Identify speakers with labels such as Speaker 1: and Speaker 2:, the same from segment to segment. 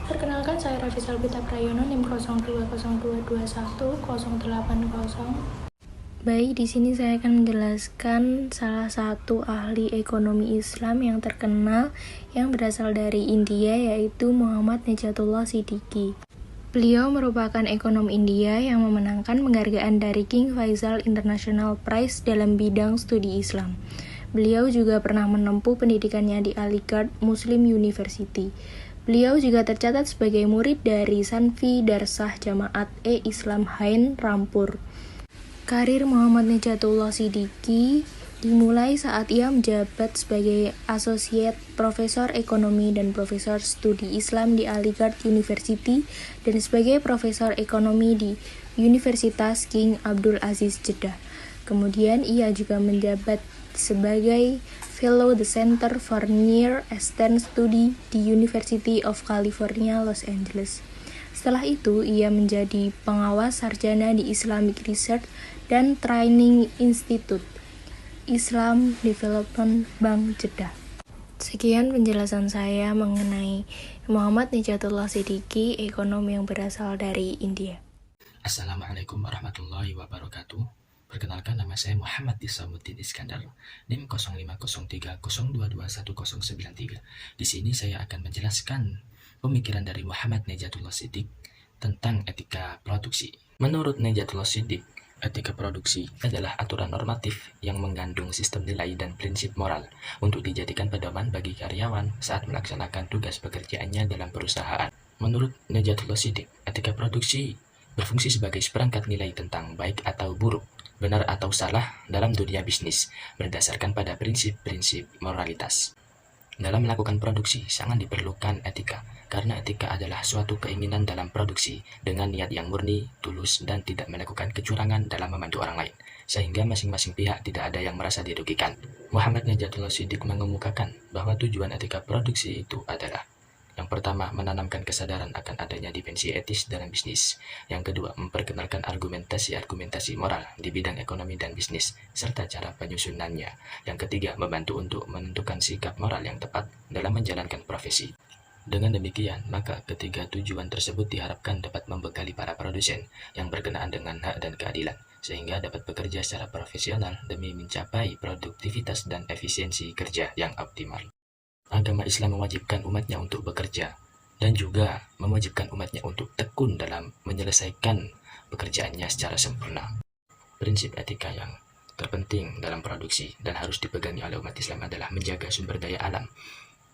Speaker 1: Perkenalkan, saya Raffi Salbita Prayono, NIM 0202210800. Baik, di sini saya akan menjelaskan salah satu ahli ekonomi Islam yang terkenal yang berasal dari India, yaitu Muhammad Najatullah Siddiqui. Beliau merupakan ekonom India yang memenangkan penghargaan dari King Faisal International Prize dalam bidang studi Islam. Beliau juga pernah menempuh pendidikannya di Aligarh Muslim University. Beliau juga tercatat sebagai murid dari Sanfi Darsah Jamaat Islam Hind Rampur. Karir Muhammad Najatullah Siddiqui dimulai saat ia menjabat sebagai Associate Profesor Ekonomi dan Profesor Studi Islam di Aligarh University dan sebagai Profesor Ekonomi di Universitas King Abdul Aziz Jeddah. Kemudian ia juga menjabat sebagai Fellow the Center for Near Eastern Study di University of California, Los Angeles. Setelah itu, ia menjadi pengawas sarjana di Islamic Research dan Training Institute, Islam Development Bank Jeddah. Sekian penjelasan saya mengenai Muhammad Najatullah Siddiqui, ekonom yang berasal dari India.
Speaker 2: Assalamualaikum warahmatullahi wabarakatuh. Perkenalkan, nama saya Muhammad Isamuddin Iskandar, NIM 050302210093. Di sini saya akan menjelaskan pemikiran dari Muhammad Najatullah Siddiqui tentang etika produksi. Menurut Najatullah Siddiqui, etika produksi adalah aturan normatif yang mengandung sistem nilai dan prinsip moral untuk dijadikan pedoman bagi karyawan saat melaksanakan tugas pekerjaannya dalam perusahaan. Menurut Najatullah Siddiqui, etika produksi berfungsi sebagai seperangkat nilai tentang baik atau buruk, benar atau salah dalam dunia bisnis, berdasarkan pada prinsip-prinsip moralitas. Dalam melakukan produksi, sangat diperlukan etika, karena etika adalah suatu keinginan dalam produksi dengan niat yang murni, tulus, dan tidak melakukan kecurangan dalam membantu orang lain, sehingga masing-masing pihak tidak ada yang merasa dirugikan. Muhammad Najatullah Siddiqui mengemukakan bahwa tujuan etika produksi itu adalah: yang pertama, menanamkan kesadaran akan adanya dimensi etis dalam bisnis. Yang kedua, memperkenalkan argumentasi-argumentasi moral di bidang ekonomi dan bisnis, serta cara penyusunannya. Yang ketiga, membantu untuk menentukan sikap moral yang tepat dalam menjalankan profesi. Dengan demikian, maka ketiga tujuan tersebut diharapkan dapat membekali para produsen yang berkenaan dengan hak dan keadilan, sehingga dapat bekerja secara profesional demi mencapai produktivitas dan efisiensi kerja yang optimal. Agama Islam mewajibkan umatnya untuk bekerja dan juga mewajibkan umatnya untuk tekun dalam menyelesaikan pekerjaannya secara sempurna. Prinsip etika yang terpenting dalam produksi dan harus dipegangi oleh umat Islam adalah menjaga sumber daya alam,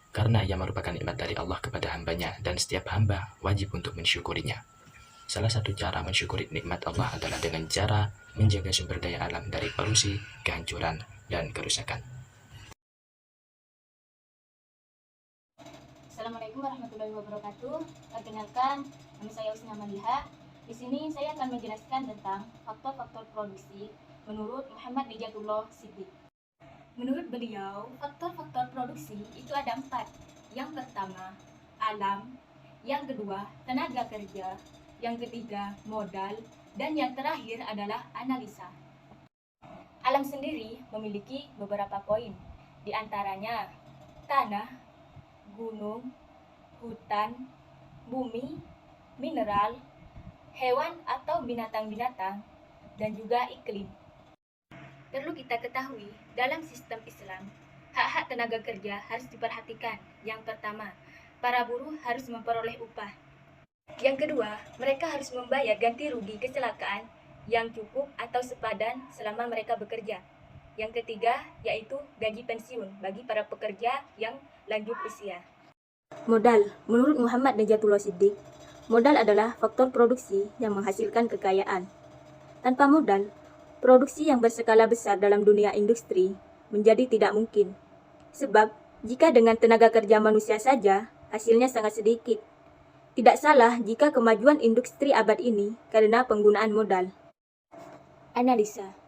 Speaker 2: karena ia merupakan nikmat dari Allah kepada hambanya dan setiap hamba wajib untuk mensyukurinya. Salah satu cara mensyukuri nikmat Allah adalah dengan cara menjaga sumber daya alam dari polusi, kehancuran, dan kerusakan.
Speaker 3: Assalamualaikum warahmatullahi wabarakatuh. Perkenalkan, nama saya Usna Maliha. Di sini saya akan menjelaskan tentang faktor-faktor produksi menurut Muhammad Najatullah Siddiqui. Menurut beliau, faktor-faktor produksi itu ada 4. Yang pertama, alam. Yang kedua, tenaga kerja. Yang ketiga, modal. Dan yang terakhir adalah analisa. Alam sendiri memiliki beberapa poin. Di antaranya, tanah, gunung, hutan, bumi, mineral, hewan atau binatang-binatang, dan juga iklim. Perlu kita ketahui, dalam sistem Islam, hak-hak tenaga kerja harus diperhatikan. Yang pertama, para buruh harus memperoleh upah. Yang kedua, mereka harus membayar ganti rugi kecelakaan yang cukup atau sepadan selama mereka bekerja. Yang ketiga, yaitu gaji pensiun bagi para pekerja yang lanjut usia. Modal. Menurut Muhammad Najatullah Siddiqui, modal adalah faktor produksi yang menghasilkan kekayaan. Tanpa modal, produksi yang berskala besar dalam dunia industri menjadi tidak mungkin. Sebab, jika dengan tenaga kerja manusia saja, hasilnya sangat sedikit. Tidak salah jika kemajuan industri abad ini karena penggunaan modal. Analisa.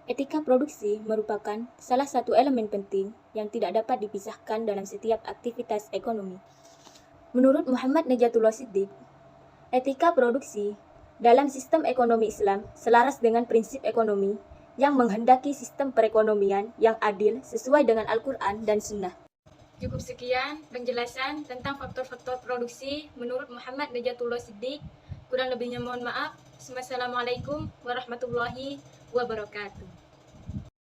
Speaker 3: Etika produksi merupakan salah satu elemen penting yang tidak dapat dipisahkan dalam setiap aktivitas ekonomi. Menurut Muhammad Najatullah Siddiqui, etika produksi dalam sistem ekonomi Islam selaras dengan prinsip ekonomi yang menghendaki sistem perekonomian yang adil sesuai dengan Al-Quran dan Sunnah. Cukup sekian penjelasan tentang faktor-faktor produksi menurut Muhammad Najatullah Shiddiq. Kurang lebihnya mohon maaf. Wassalamualaikum warahmatullahi wabarakatuh.